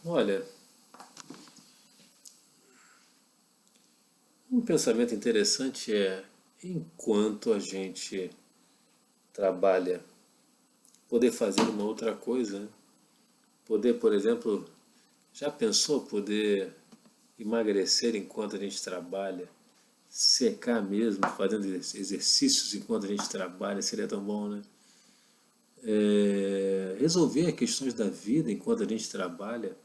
Olha, um pensamento interessante é, enquanto a gente trabalha, poder fazer uma outra coisa, né? Poder, por exemplo, já pensou poder emagrecer enquanto a gente trabalha, secar mesmo, fazendo exercícios enquanto a gente trabalha, seria tão bom, né? Resolver questões da vida enquanto a gente trabalha.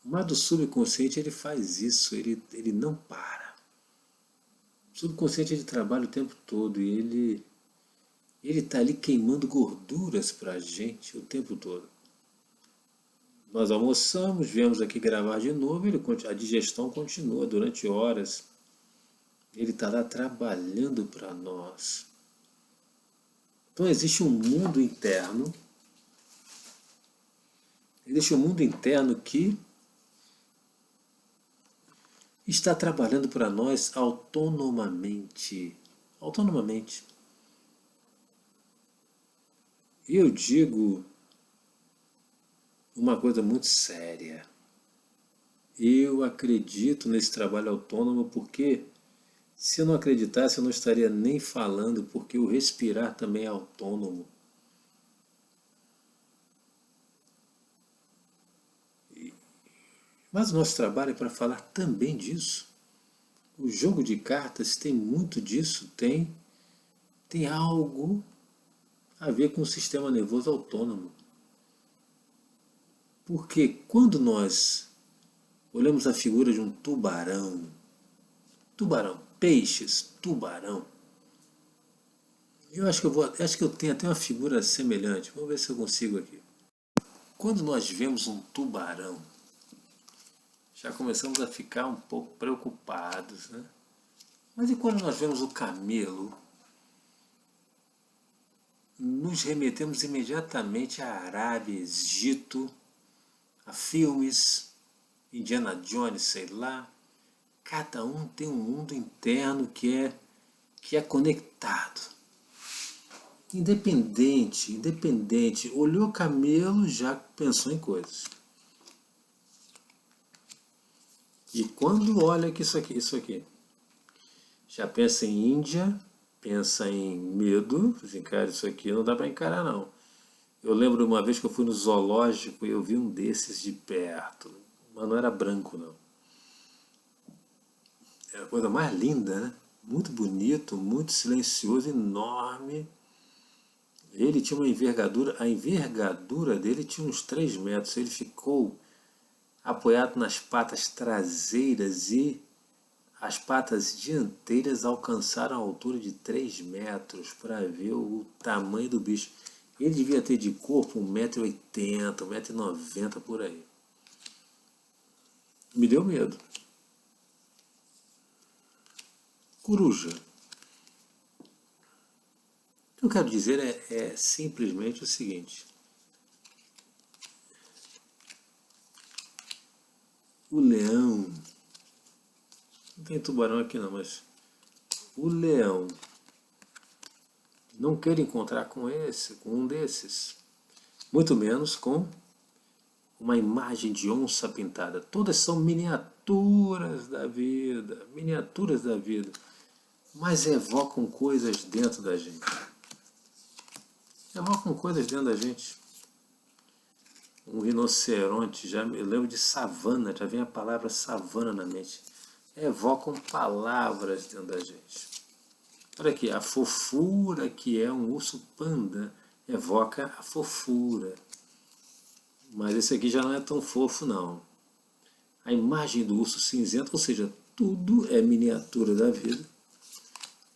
Mas do subconsciente ele faz isso, ele não para. O subconsciente ele trabalha o tempo todo e ele está ali queimando gorduras para a gente o tempo todo. Nós almoçamos, viemos aqui gravar de novo, a digestão continua durante horas. Ele está lá trabalhando para nós. Então existe um mundo interno que está trabalhando para nós autonomamente. Autonomamente. E eu digo uma coisa muito séria. Eu acredito nesse trabalho autônomo porque se eu não acreditasse eu não estaria nem falando, porque o respirar também é autônomo. Mas o nosso trabalho é para falar também disso. O jogo de cartas tem muito disso, tem algo a ver com o sistema nervoso autônomo. Porque quando nós olhamos a figura de um peixes, tubarão, eu acho que eu tenho até uma figura semelhante. Vamos ver se eu consigo aqui. Quando nós vemos um tubarão, já começamos a ficar um pouco preocupados, né? Mas e quando nós vemos o camelo, nos remetemos imediatamente à Arábia, Egito, a filmes, Indiana Jones, sei lá. Cada um tem um mundo interno que é conectado. Independente. Olhou o camelo, já pensou em coisas. E quando olha que isso aqui, já pensa em Índia, pensa em medo, cara, isso aqui não dá para encarar não. Eu lembro uma vez que eu fui no zoológico e eu vi um desses de perto, mas não era branco não. Era a coisa mais linda, né? Muito bonito, muito silencioso, enorme. Ele tinha uma envergadura, a envergadura dele tinha uns 3 metros. Ele ficou apoiado nas patas traseiras e as patas dianteiras alcançaram a altura de 3 metros para ver o tamanho do bicho. Ele devia ter de corpo 1,80 m, 1,90 m por aí. Me deu medo. Coruja. O que eu quero dizer é simplesmente o seguinte. O leão, não tem tubarão aqui não, mas o leão não quer encontrar com um desses, muito menos com uma imagem de onça pintada. Todas são miniaturas da vida, mas evocam coisas dentro da gente. Um rinoceronte, eu lembro de savana, já vem a palavra savana na mente. Evocam palavras dentro da gente. Olha aqui, a fofura que é um urso panda evoca a fofura. Mas esse aqui já não é tão fofo não. A imagem do urso cinzento, ou seja, tudo é miniatura da vida.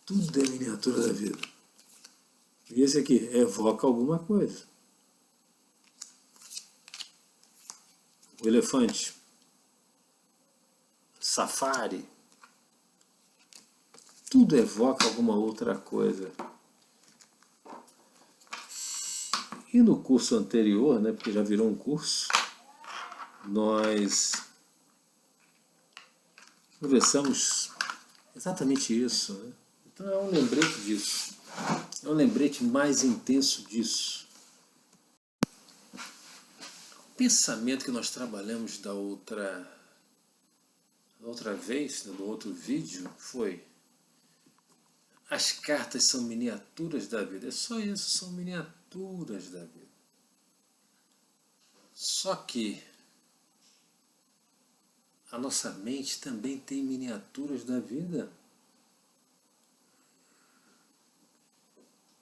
Tudo é miniatura da vida. E esse aqui evoca alguma coisa. O elefante, safari, tudo evoca alguma outra coisa. E no curso anterior, né, porque já virou um curso, nós conversamos exatamente isso. Né? Então é um lembrete disso. É um lembrete mais intenso disso. pensamento que nós trabalhamos da outra vez, no outro vídeo, foi: as cartas são miniaturas da vida. É só isso, são miniaturas da vida. Só que a nossa mente também tem miniaturas da vida.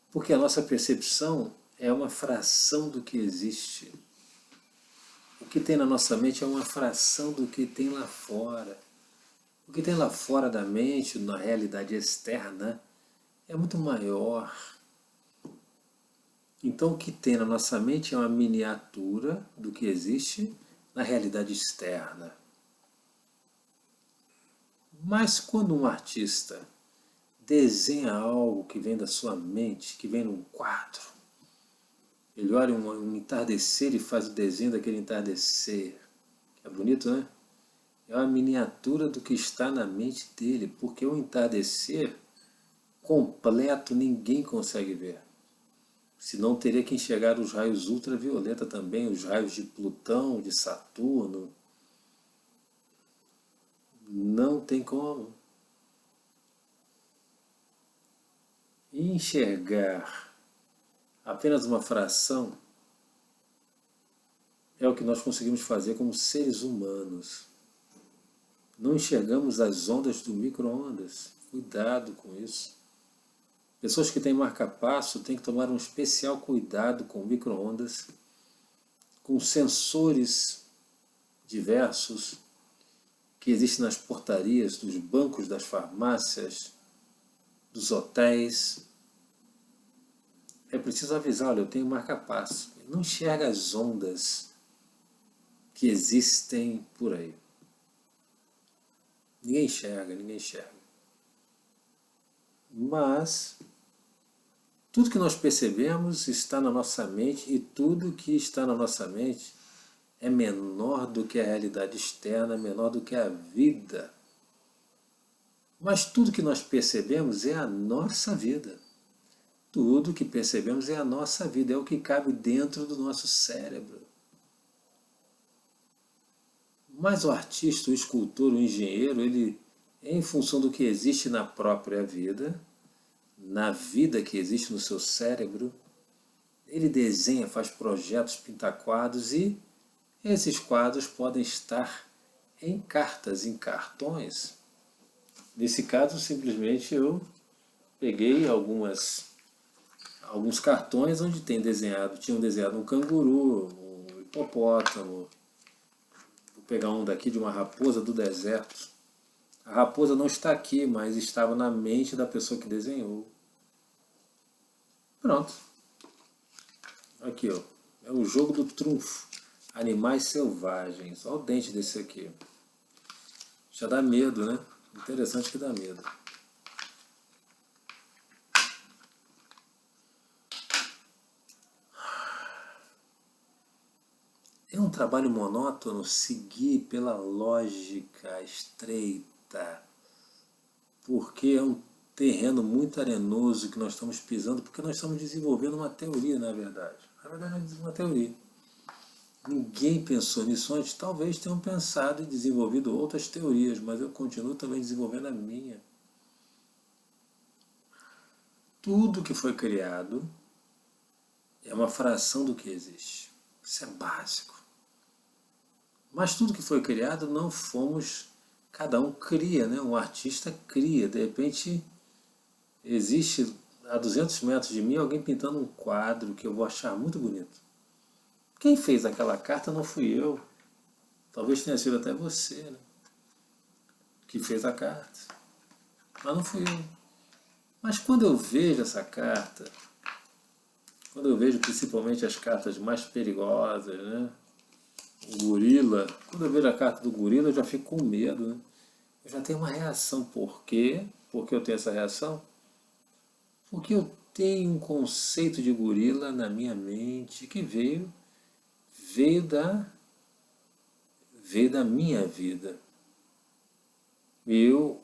Porque a nossa percepção é uma fração do que existe. O que tem na nossa mente é uma fração do que tem lá fora. O que tem lá fora da mente, na realidade externa, é muito maior. Então o que tem na nossa mente é uma miniatura do que existe na realidade externa. Mas quando um artista desenha algo que vem da sua mente, que vem num quadro, ele olha um entardecer e faz o desenho daquele entardecer. É bonito, né? É uma miniatura do que está na mente dele, porque o entardecer completo ninguém consegue ver. Senão teria que enxergar os raios ultravioleta também, os raios de Plutão, de Saturno. Não tem como. E enxergar apenas uma fração é o que nós conseguimos fazer como seres humanos. Não enxergamos as ondas do micro-ondas. Cuidado com isso. Pessoas que têm marca-passo têm que tomar um especial cuidado com micro-ondas, com sensores diversos que existem nas portarias dos bancos das farmácias, dos hotéis. É preciso avisar: olha, eu tenho marca-passo. Não enxerga as ondas que existem por aí. Ninguém enxerga, ninguém enxerga. Mas tudo que nós percebemos está na nossa mente, e tudo que está na nossa mente é menor do que a realidade externa, menor do que a vida. Mas tudo que nós percebemos é a nossa vida. Tudo que percebemos é a nossa vida, é o que cabe dentro do nosso cérebro. Mas o artista, o escultor, o engenheiro, ele, em função do que existe na própria vida, na vida que existe no seu cérebro, ele desenha, faz projetos, pinta quadros, e esses quadros podem estar em cartas, em cartões. Nesse caso, simplesmente eu peguei alguns cartões onde tinham desenhado um canguru, um hipopótamo. Vou pegar um daqui de uma raposa do deserto. A raposa não está aqui, mas estava na mente da pessoa que desenhou. Pronto. Aqui, ó. É o jogo do trunfo. Animais selvagens. Olha o dente desse aqui. Já dá medo, né? Interessante que dá medo. É um trabalho monótono seguir pela lógica estreita, porque é um terreno muito arenoso que nós estamos pisando, porque nós estamos desenvolvendo uma teoria, na verdade. Na verdade, é uma teoria. Ninguém pensou nisso antes. Talvez tenham pensado e desenvolvido outras teorias, mas eu continuo também desenvolvendo a minha. Tudo que foi criado é uma fração do que existe. Isso é básico. Mas tudo que foi criado não fomos... Cada um cria, né? Um artista cria. De repente, existe a 200 metros de mim alguém pintando um quadro que eu vou achar muito bonito. Quem fez aquela carta não fui eu. Talvez tenha sido até você, né? Que fez a carta. Mas não fui eu. Mas quando eu vejo essa carta, quando eu vejo principalmente as cartas mais perigosas, né? O gorila, quando eu vejo a carta do gorila eu já fico com medo, né? Eu já tenho uma reação. Por quê? Por que eu tenho essa reação? Porque eu tenho um conceito de gorila na minha mente que veio da minha vida. Eu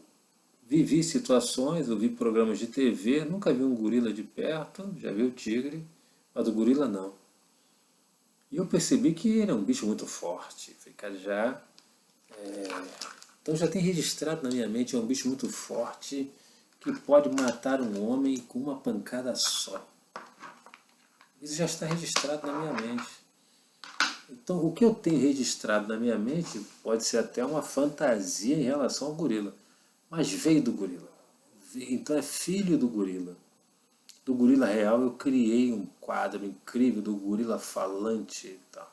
vivi situações, eu vi programas de TV, nunca vi um gorila de perto, já vi o tigre, mas o gorila não. E eu percebi que ele é um bicho muito forte. Falei, cara, já. Então já tem registrado na minha mente, é um bicho muito forte que pode matar um homem com uma pancada só. Isso já está registrado na minha mente. Então o que eu tenho registrado na minha mente pode ser até uma fantasia em relação ao gorila. Mas veio do gorila. Então é filho do gorila. Do gorila real eu criei um quadro incrível do gorila falante e tal.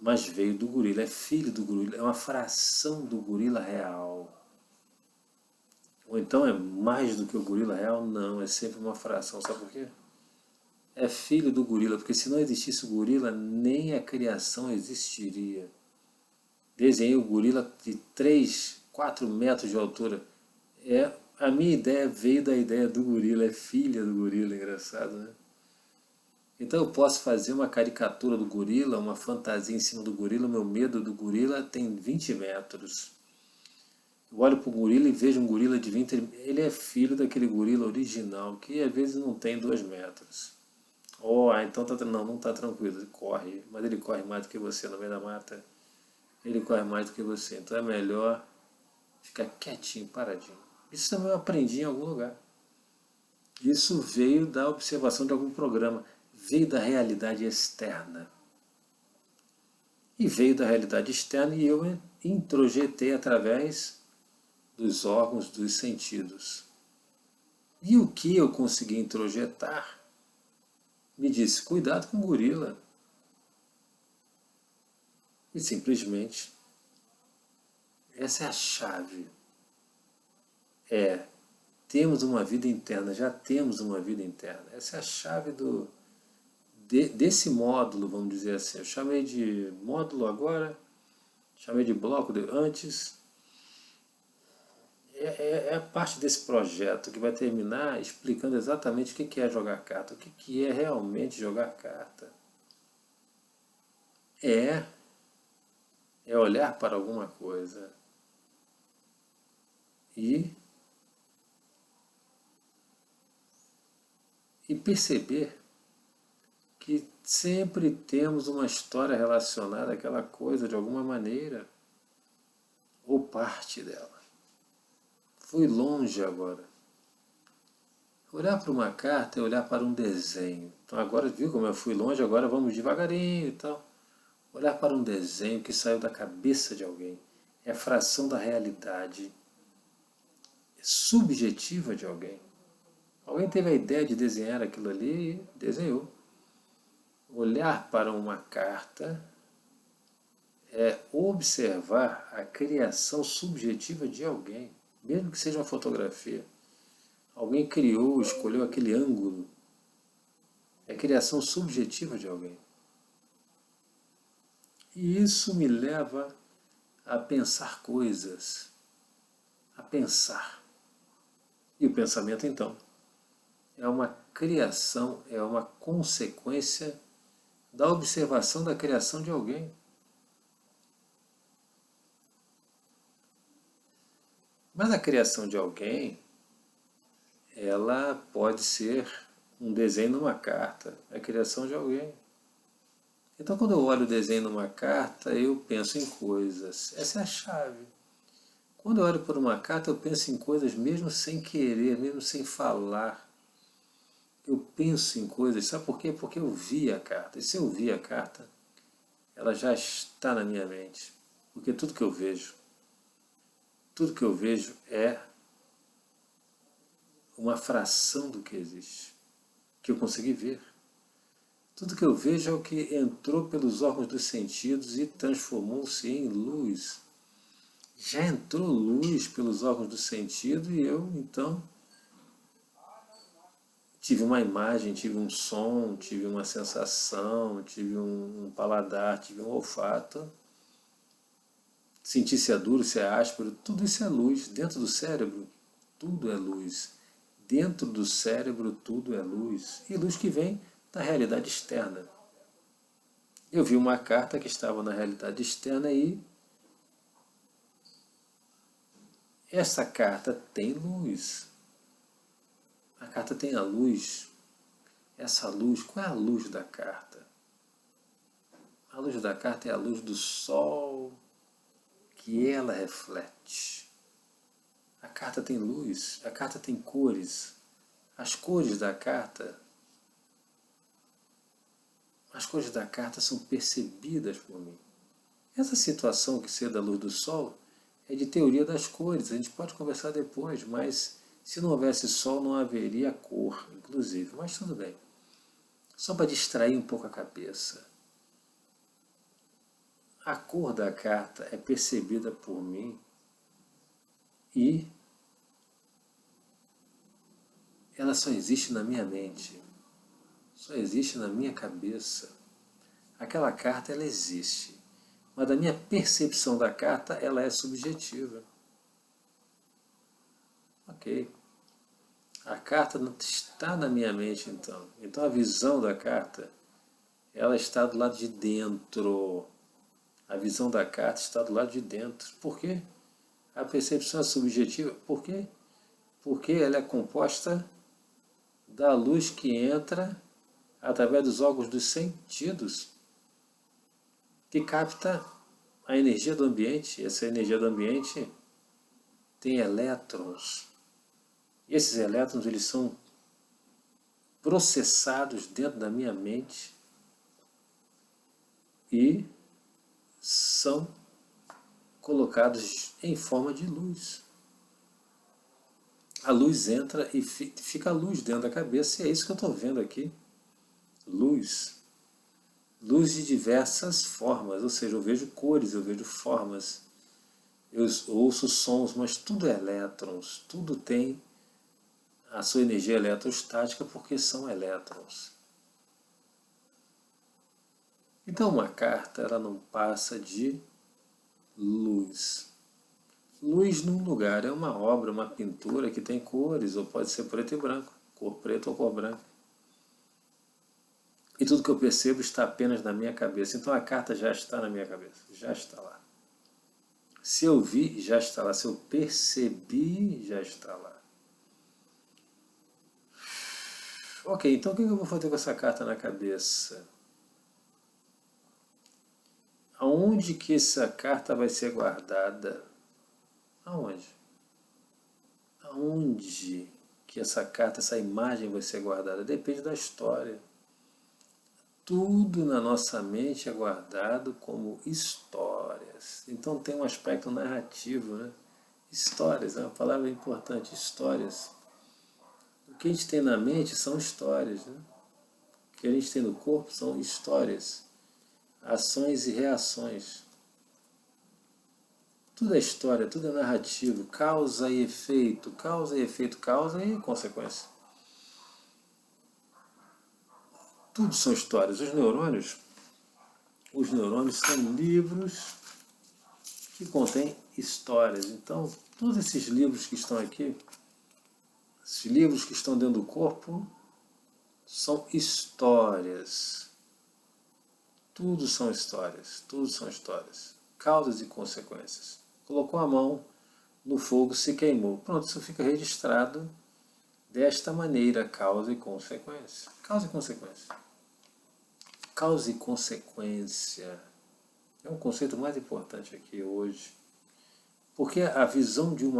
Mas veio do gorila, é filho do gorila, é uma fração do gorila real. Ou então é mais do que o gorila real? Não, é sempre uma fração. Sabe por quê? É filho do gorila, porque se não existisse o gorila, nem a criação existiria. Desenhei o gorila de 3, 4 metros de altura. A minha ideia veio da ideia do gorila, é filha do gorila, engraçado, né? Então eu posso fazer uma caricatura do gorila, uma fantasia em cima do gorila, meu medo do gorila tem 20 metros. Eu olho para o gorila e vejo um gorila de 20, ele é filho daquele gorila original, que às vezes não tem 2 metros. Então não está tranquilo, ele corre, mas ele corre mais do que você no meio da mata. Ele corre mais do que você, então é melhor ficar quietinho, paradinho. Isso também eu aprendi em algum lugar. Isso veio da observação de algum programa, veio da realidade externa. E veio da realidade externa e eu introjetei através dos órgãos dos sentidos. E o que eu consegui introjetar me disse, cuidado com o gorila. E simplesmente, essa é a chave. Temos uma vida interna, já temos uma vida interna. Essa é a chave desse módulo, vamos dizer assim. Eu chamei de módulo agora, chamei de bloco antes. É a parte desse projeto que vai terminar explicando exatamente o que é jogar carta, o que é realmente jogar carta. É olhar para alguma coisa e perceber que sempre temos uma história relacionada àquela coisa de alguma maneira, ou parte dela. Fui longe agora. Olhar para uma carta é olhar para um desenho. Então agora, viu como eu fui longe, agora vamos devagarinho e tal. Olhar para um desenho que saiu da cabeça de alguém. É a fração da realidade subjetiva de alguém. Alguém teve a ideia de desenhar aquilo ali e desenhou. Olhar para uma carta é observar a criação subjetiva de alguém, mesmo que seja uma fotografia. Alguém criou, escolheu aquele ângulo. É criação subjetiva de alguém. E isso me leva a pensar coisas, a pensar. E o pensamento, então, é uma criação, é uma consequência da observação da criação de alguém. Mas a criação de alguém, ela pode ser um desenho numa carta, a criação de alguém. Então, quando eu olho o desenho numa carta, eu penso em coisas. Essa é a chave. Quando eu olho por uma carta, eu penso em coisas mesmo sem querer, mesmo sem falar. Eu penso em coisas, sabe por quê? Porque eu vi a carta. E se eu vi a carta, ela já está na minha mente. Porque tudo que eu vejo é uma fração do que existe, que eu consegui ver. Tudo que eu vejo é o que entrou pelos órgãos dos sentidos e transformou-se em luz. Já entrou luz pelos órgãos do sentido e eu, então, tive uma imagem, tive um som, tive uma sensação, tive um paladar, tive um olfato. Senti se é duro, se é áspero, tudo isso é luz. Dentro do cérebro, tudo é luz. Dentro do cérebro, tudo é luz. E luz que vem da realidade externa. Eu vi uma carta que estava na realidade externa e essa carta tem luz. A carta tem a luz. Essa luz, qual é a luz da carta? luz da carta é a luz do sol que ela reflete. A carta tem luz, a carta tem cores. As cores da carta são percebidas por mim. Essa situação que seja da luz do sol é de teoria das cores, a gente pode conversar depois, mas se não houvesse sol não haveria cor, inclusive, mas tudo bem. Só para distrair um pouco a cabeça. A cor da carta é percebida por mim e ela só existe na minha mente, só existe na minha cabeça. Aquela carta, ela existe, mas a minha percepção da carta, ela é subjetiva. Ok. A carta não está na minha mente, então. Então a visão da carta, ela está do lado de dentro. A visão da carta está do lado de dentro. Por quê? A percepção é subjetiva. Por quê? Porque ela é composta da luz que entra através dos órgãos dos sentidos, que capta a energia do ambiente. Essa energia do ambiente tem elétrons. E esses elétrons, eles são processados dentro da minha mente e são colocados em forma de luz. A luz entra e fica a luz dentro da cabeça, e é isso que eu estou vendo aqui. Luz. Luz de diversas formas, ou seja, eu vejo cores, eu vejo formas, eu ouço sons, mas tudo é elétrons, tudo tem a sua energia eletrostática porque são elétrons. Então uma carta, ela não passa de luz. Luz num lugar é uma obra, uma pintura que tem cores, ou pode ser preto e branco, cor preta ou cor branca. E tudo que eu percebo está apenas na minha cabeça. Então a carta já está na minha cabeça, já está lá. Se eu vi, já está lá. Se eu percebi, já está lá. Ok, então o que eu vou fazer com essa carta na cabeça? Aonde que essa carta vai ser guardada? Aonde? Aonde que essa carta, essa imagem vai ser guardada? Depende da história. Tudo na nossa mente é guardado como histórias. Então tem um aspecto narrativo, né? Histórias, é uma palavra importante, histórias. O que a gente tem na mente são histórias, né? O que a gente tem no corpo são histórias, ações e reações. Tudo é história, tudo é narrativo, causa e efeito, causa e efeito, causa e consequência. Tudo são histórias. Os neurônios são livros que contêm histórias. Então, todos esses livros que estão aqui, esses livros que estão dentro do corpo, são histórias. Tudo são histórias, tudo são histórias. Causas e consequências. Colocou a mão no fogo, se queimou. Pronto, isso fica registrado desta maneira, causa e consequência. Causa e consequência. Causa e consequência é um conceito mais importante aqui hoje. Porque a visão de um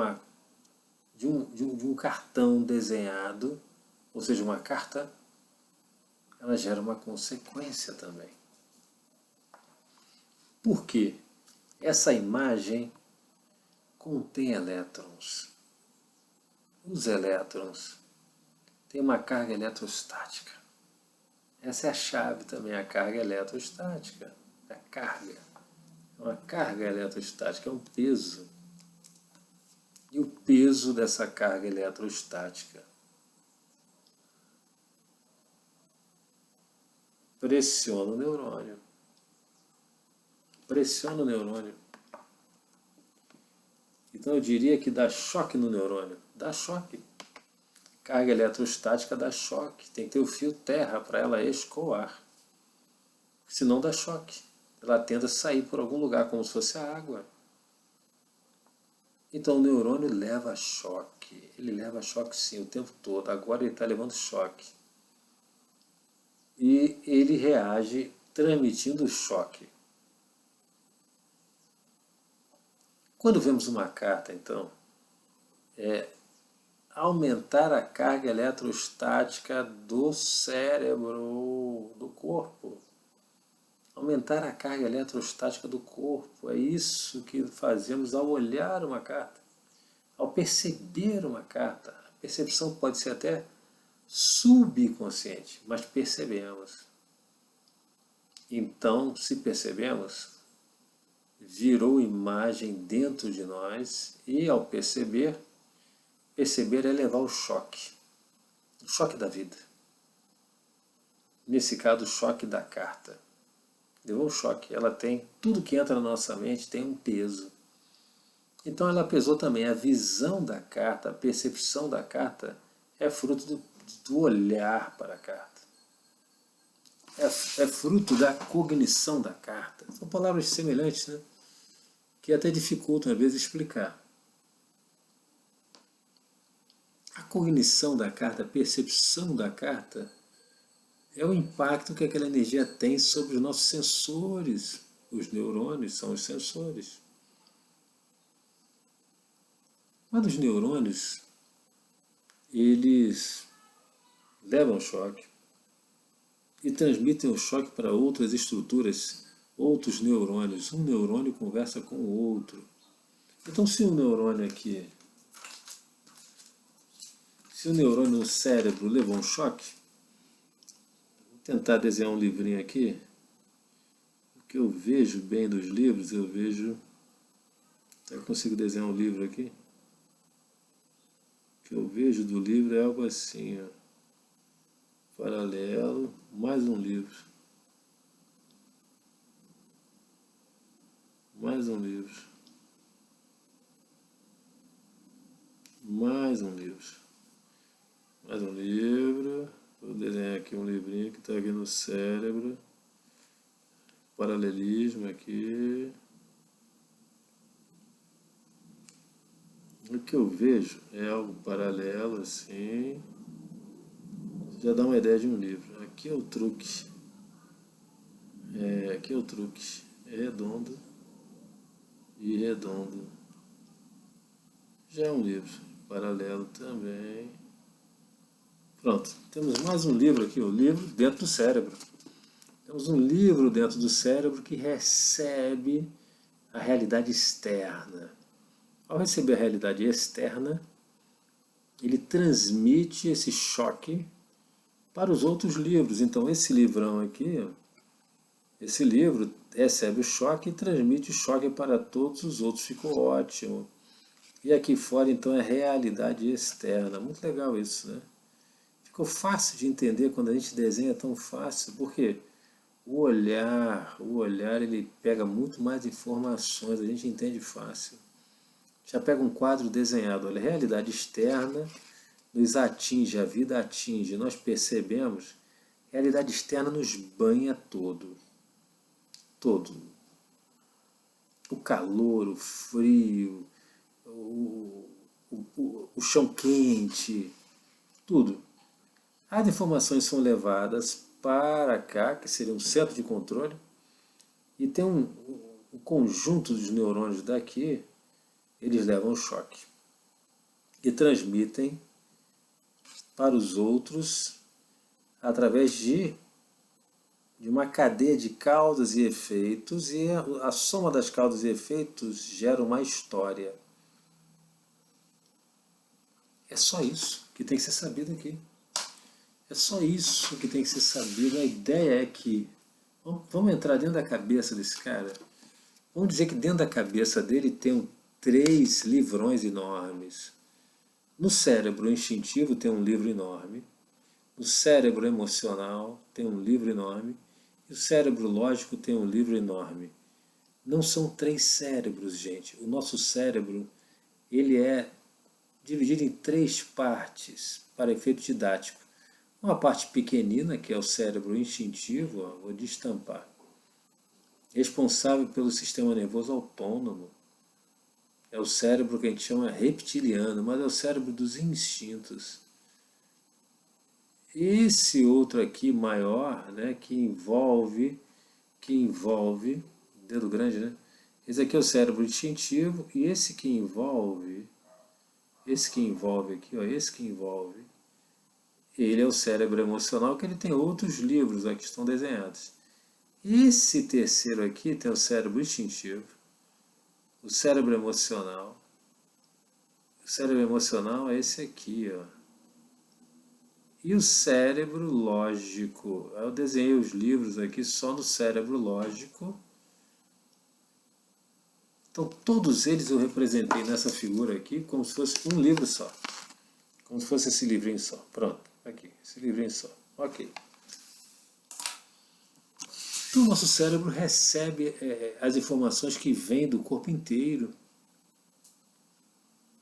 cartão desenhado, ou seja, uma carta, ela gera uma consequência também. Por quê? Essa imagem contém elétrons. Os elétrons têm uma carga eletrostática. Essa é a chave também, a carga eletrostática. A carga. É uma carga eletrostática, é um peso. E o peso dessa carga eletrostática pressiona o neurônio. Pressiona o neurônio. Então eu diria que dá choque no neurônio. Dá choque. Carga eletrostática dá choque. Tem que ter o fio terra para ela escoar. Senão dá choque. Ela tenta sair por algum lugar, como se fosse a água. Então o neurônio leva choque. Ele leva choque sim o tempo todo. Agora ele está levando choque. E ele reage transmitindo choque. Quando vemos uma carta, então, é aumentar a carga eletrostática do cérebro, do corpo. Aumentar a carga eletrostática do corpo. É isso que fazemos ao olhar uma carta, ao perceber uma carta. A percepção pode ser até subconsciente, mas percebemos. Então, se percebemos, virou imagem dentro de nós e, ao perceber, perceber é levar o choque da vida. Nesse caso, o choque da carta. Levou um choque. Ela tem, tudo que entra na nossa mente tem um peso. Então ela pesou também. A visão da carta, a percepção da carta é fruto do olhar para a carta. É fruto da cognição da carta. São palavras semelhantes, né? Que até dificultam às vezes explicar. A cognição da carta, a percepção da carta, é o impacto que aquela energia tem sobre os nossos sensores. Os neurônios são os sensores. Mas os neurônios, eles levam choque e transmitem o choque para outras estruturas, outros neurônios. Um neurônio conversa com o outro. Então, se um neurônio aqui, se o neurônio no cérebro levou um choque, vou tentar desenhar um livrinho aqui. O que eu vejo bem dos livros, eu vejo... Será que eu consigo desenhar um livro aqui? O que eu vejo do livro é algo assim, ó. Paralelo, mais um livro. Mais um livro. Mais um livro. Mais um livro. Vou desenhar aqui um livrinho que está aqui no cérebro. Paralelismo aqui. O que eu vejo é algo paralelo assim. Já dá uma ideia de um livro. Aqui é o truque. Aqui é o truque. É redondo e redondo. Já é um livro. Paralelo também. Pronto. Temos mais um livro aqui. O livro dentro do cérebro. Temos um livro dentro do cérebro que recebe a realidade externa. Ao receber a realidade externa, ele transmite esse choque para os outros livros. Então esse livrão aqui, esse livro recebe o choque e transmite o choque para todos os outros. Ficou ótimo. E aqui fora então é realidade externa. Muito legal isso, né? Ficou fácil de entender quando a gente desenha, tão fácil, porque o olhar ele pega muito mais informações, a gente entende fácil. Já pega um quadro desenhado, olha, a realidade externa nos atinge, a vida atinge, nós percebemos, a realidade externa nos banha todo. Todo. O calor, o frio, o chão quente, tudo. As informações são levadas para cá, que seria um centro de controle, e tem um conjunto dos neurônios daqui, eles levam choque e transmitem para os outros através de uma cadeia de causas e efeitos, e a soma das causas e efeitos gera uma história. É só isso que tem que ser sabido aqui. É só isso que tem que ser sabido. A ideia é que... Vamos entrar dentro da cabeça desse cara? Vamos dizer que dentro da cabeça dele tem 3 livrões enormes. No cérebro instintivo tem um livro enorme. No cérebro emocional tem um livro enorme. E o cérebro lógico tem um livro enorme. Não são 3 cérebros, gente. O nosso cérebro, ele é dividido em 3 partes, para efeito didático. Uma parte pequenina, que é o cérebro instintivo, vou destampar, responsável pelo sistema nervoso autônomo. É o cérebro que a gente chama reptiliano, mas é o cérebro dos instintos. Esse outro aqui, maior, né, que envolve que envolve, dedo grande, né? Esse aqui é o cérebro instintivo e esse que envolve aqui, ó, esse que envolve, ele é o cérebro emocional, que ele tem outros livros aqui que estão desenhados. Esse terceiro aqui tem o cérebro instintivo, o cérebro emocional. O cérebro emocional é esse aqui, ó. E o cérebro lógico. Eu desenhei os livros aqui só no cérebro lógico. Então todos eles eu representei nessa figura aqui como se fosse um livro só. Como se fosse esse livrinho só. Pronto, aqui, esse livrinho só. Ok. Então o nosso cérebro recebe as informações que vêm do corpo inteiro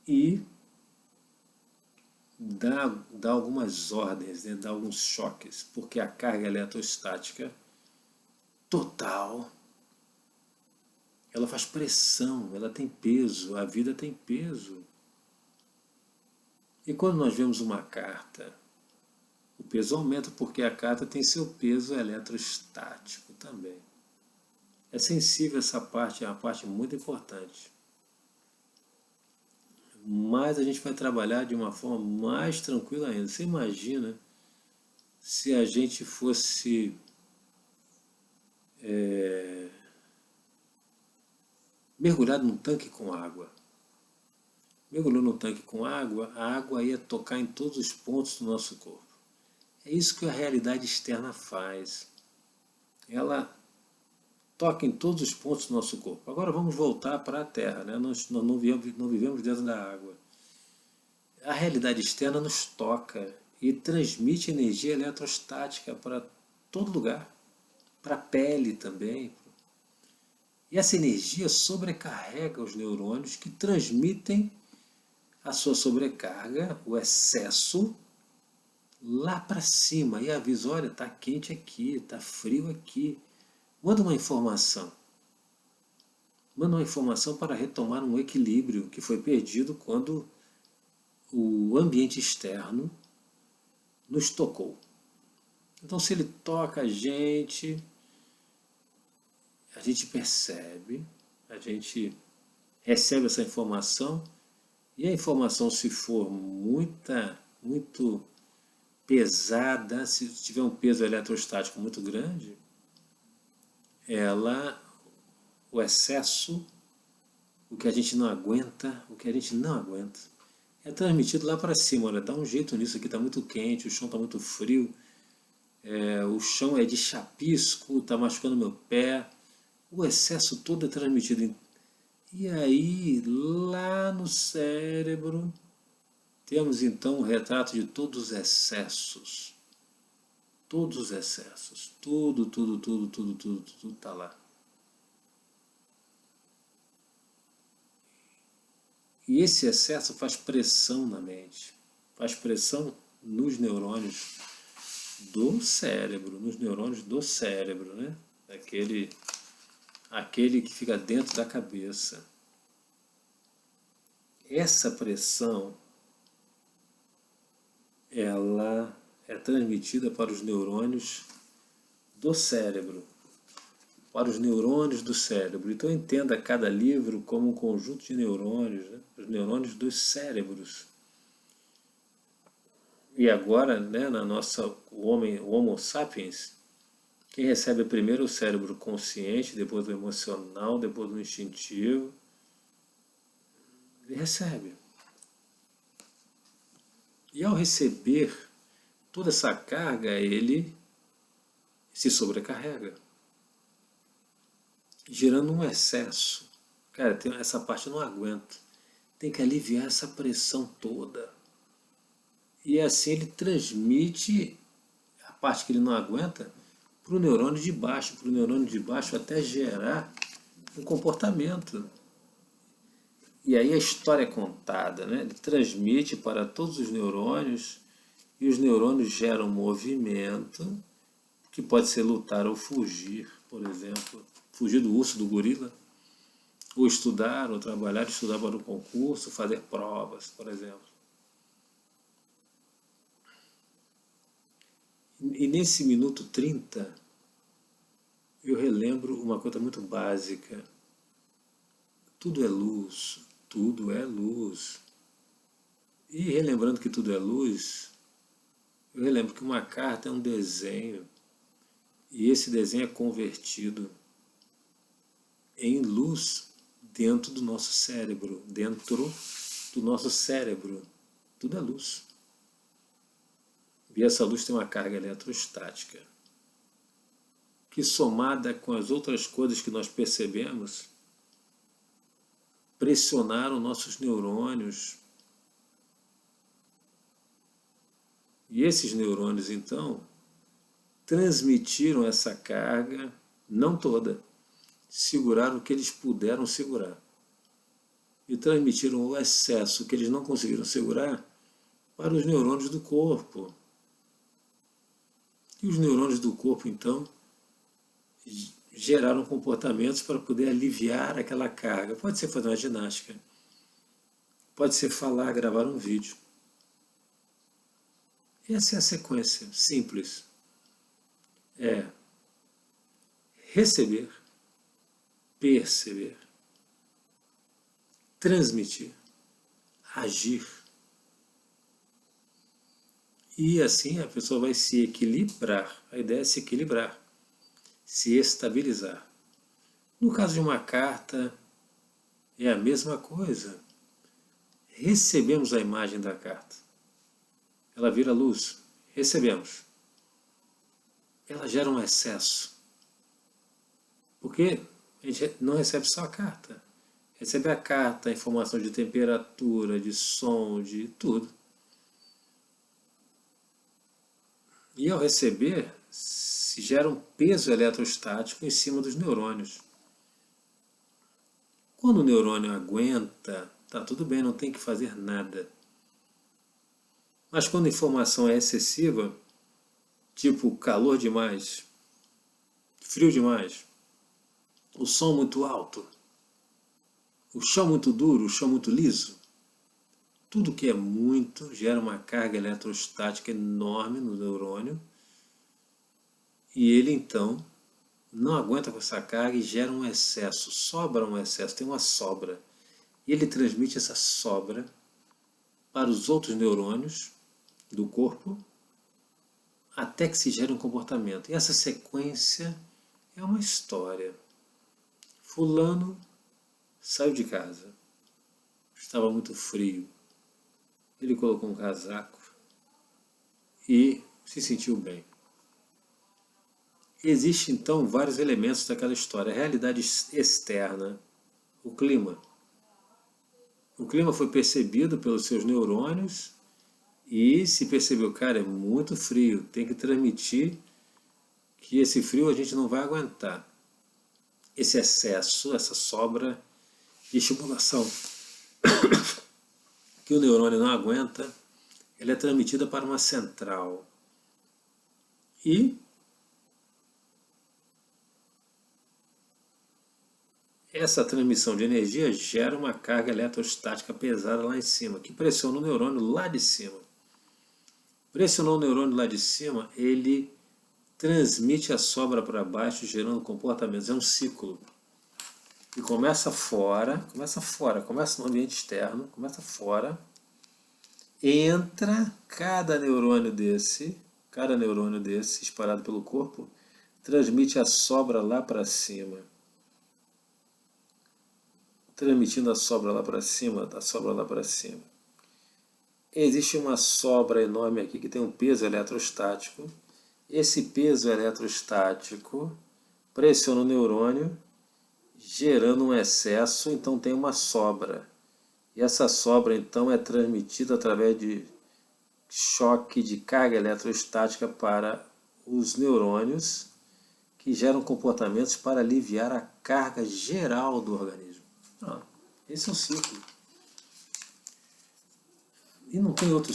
e dá algumas ordens, né? Dá alguns choques, porque a carga eletrostática total, ela faz pressão, ela tem peso, a vida tem peso. E quando nós vemos uma carta, o peso aumenta porque a carta tem seu peso eletrostático também. É sensível essa parte, é uma parte muito importante. Mas a gente vai trabalhar de uma forma mais tranquila ainda. Você imagina se a gente fosse mergulhado num tanque com água. Mergulhou no tanque com água, a água ia tocar em todos os pontos do nosso corpo. É isso que a realidade externa faz. Ela toca em todos os pontos do nosso corpo. Agora vamos voltar para a Terra, né? Nós não vivemos dentro da água. A realidade externa nos toca e transmite energia eletrostática para todo lugar, para a pele também. E essa energia sobrecarrega os neurônios que transmitem a sua sobrecarga, o excesso, lá para cima e avisa, olha, está quente aqui, está frio aqui. Manda uma informação. Manda uma informação para retomar um equilíbrio que foi perdido quando o ambiente externo nos tocou. Então, se ele toca a gente percebe, a gente recebe essa informação e a informação, se for muito pesada, se tiver um peso eletrostático muito grande, o excesso, o que a gente não aguenta, é transmitido lá para cima. Olha, dá um jeito nisso aqui, está muito quente, o chão está muito frio, o chão é de chapisco, está machucando meu pé. O excesso todo é transmitido. E aí, lá no cérebro, temos então o retrato de todos os excessos. Todos os excessos. Tudo está lá. E esse excesso faz pressão na mente, faz pressão nos neurônios do cérebro, né? Aquele que fica dentro da cabeça. Essa pressão, ela é transmitida para os neurônios do cérebro, para os neurônios do cérebro. Então entenda cada livro como um conjunto de neurônios, né? Os neurônios dos cérebros. E agora, né, na nossa o Homo sapiens, quem recebe primeiro o cérebro consciente, depois o emocional, depois o instintivo, ele recebe. E ao receber toda essa carga, ele se sobrecarrega, gerando um excesso. Cara, essa parte eu não aguento. Tem que aliviar essa pressão toda. E assim ele transmite a parte que ele não aguenta para o neurônio de baixo até gerar um comportamento. E aí a história é contada, né? Ele transmite para todos os neurônios e os neurônios geram movimento, que pode ser lutar ou fugir, por exemplo, fugir do urso, do gorila, ou estudar, ou trabalhar, estudar para um concurso, fazer provas, por exemplo. E nesse minuto 30, eu relembro uma coisa muito básica. Tudo é luz, tudo é luz. E relembrando que tudo é luz, eu relembro que uma carta é um desenho, e esse desenho é convertido em luz dentro do nosso cérebro, tudo é luz. E essa luz tem uma carga eletrostática, que somada com as outras coisas que nós percebemos, pressionaram nossos neurônios. E esses neurônios, então, transmitiram essa carga, não toda, seguraram o que eles puderam segurar. E transmitiram o excesso que eles não conseguiram segurar para os neurônios do corpo. E os neurônios do corpo, então, geraram comportamentos para poder aliviar aquela carga. Pode ser fazer uma ginástica, pode ser falar, gravar um vídeo. Essa é a sequência simples. É receber, perceber, transmitir, agir. E assim a pessoa vai se equilibrar. A ideia é se equilibrar, se estabilizar. No caso de uma carta, é a mesma coisa. Recebemos a imagem da carta. Ela vira luz. Recebemos. Ela gera um excesso. Porque a gente não recebe só a carta. Recebe a carta, a informação de temperatura, de som, de tudo. E ao receber, se gera um peso eletrostático em cima dos neurônios. Quando o neurônio aguenta, tá tudo bem, não tem que fazer nada. Mas quando a informação é excessiva, tipo calor demais, frio demais, o som muito alto, o chão muito duro, o chão muito liso, tudo que é muito gera uma carga eletrostática enorme no neurônio e ele então não aguenta com essa carga e gera um excesso, sobra um excesso, tem uma sobra. E ele transmite essa sobra para os outros neurônios do corpo até que se gere um comportamento. E essa sequência é uma história. Fulano saiu de casa, estava muito frio, ele colocou um casaco e se sentiu bem. Existem então vários elementos daquela história. A realidade externa, o clima. O clima foi percebido pelos seus neurônios e se percebeu, cara, é muito frio, tem que transmitir que esse frio a gente não vai aguentar. Esse excesso, essa sobra de estimulação que o neurônio não aguenta, ela é transmitida para uma central. E essa transmissão de energia gera uma carga eletrostática pesada lá em cima, que pressiona o neurônio lá de cima. Pressionou o neurônio lá de cima, ele transmite a sobra para baixo, gerando comportamentos. É um ciclo. E começa fora, começa no ambiente externo, começa fora, entra cada neurônio desse espalhado pelo corpo, transmite a sobra lá para cima. Transmitindo a sobra lá para cima, a sobra lá para cima. Existe uma sobra enorme aqui que tem um peso eletrostático. Esse peso eletrostático pressiona o neurônio, gerando um excesso, então tem uma sobra. E essa sobra então é transmitida através de choque de carga eletrostática para os neurônios, que geram comportamentos para aliviar a carga geral do organismo. Esse é o ciclo. E não tem outro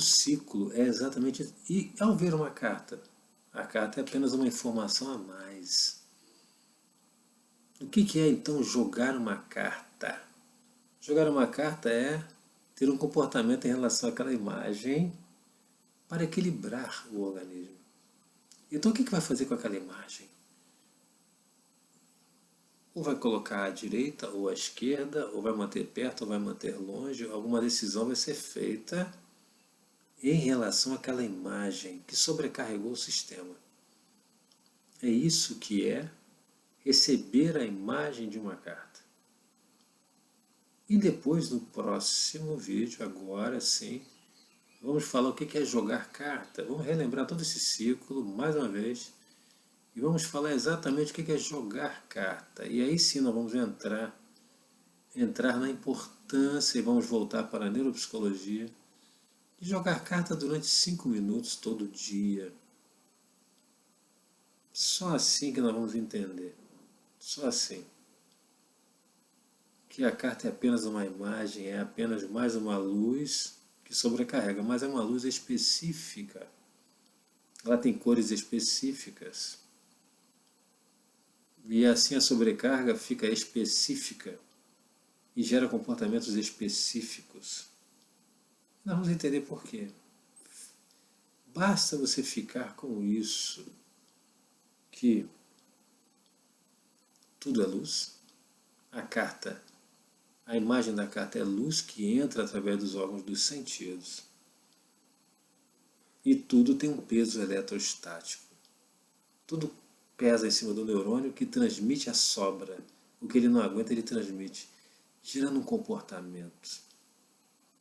ciclo, é exatamente isso. E ao ver uma carta, a carta é apenas uma informação a mais. O que é então jogar uma carta? Jogar uma carta é ter um comportamento em relação àquela imagem para equilibrar o organismo. Então o que vai fazer com aquela imagem? ou vai colocar à direita ou à esquerda, ou vai manter perto ou vai manter longe, alguma decisão vai ser feita em relação àquela imagem que sobrecarregou o sistema. É isso que é receber a imagem de uma carta. E depois, no próximo vídeo, agora sim, vamos falar o que é jogar carta. Vamos relembrar todo esse ciclo, mais uma vez, e vamos falar exatamente o que é jogar carta. E aí sim nós vamos entrar na importância, e vamos voltar para a neuropsicologia, de jogar carta durante 5 minutos todo dia. Só assim que nós vamos entender. Só assim. Que a carta é apenas uma imagem, é apenas mais uma luz que sobrecarrega, mas é uma luz específica. Ela tem cores específicas. E assim a sobrecarga fica específica e gera comportamentos específicos. Nós vamos entender por quê. Basta você ficar com isso, que tudo é luz. A carta, a imagem da carta é luz que entra através dos órgãos dos sentidos. E tudo tem um peso eletrostático. Tudo pesa em cima do neurônio que transmite a sobra. O que ele não aguenta, ele transmite, gerando um comportamento.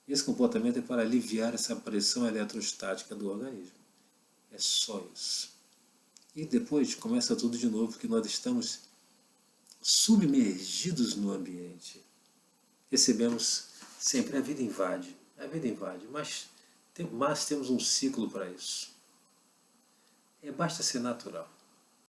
Esse comportamento é para aliviar essa pressão eletrostática do organismo. É só isso. E depois começa tudo de novo, que nós estamos submergidos no ambiente. Recebemos sempre, a vida invade, mas temos um ciclo para isso. Basta ser natural.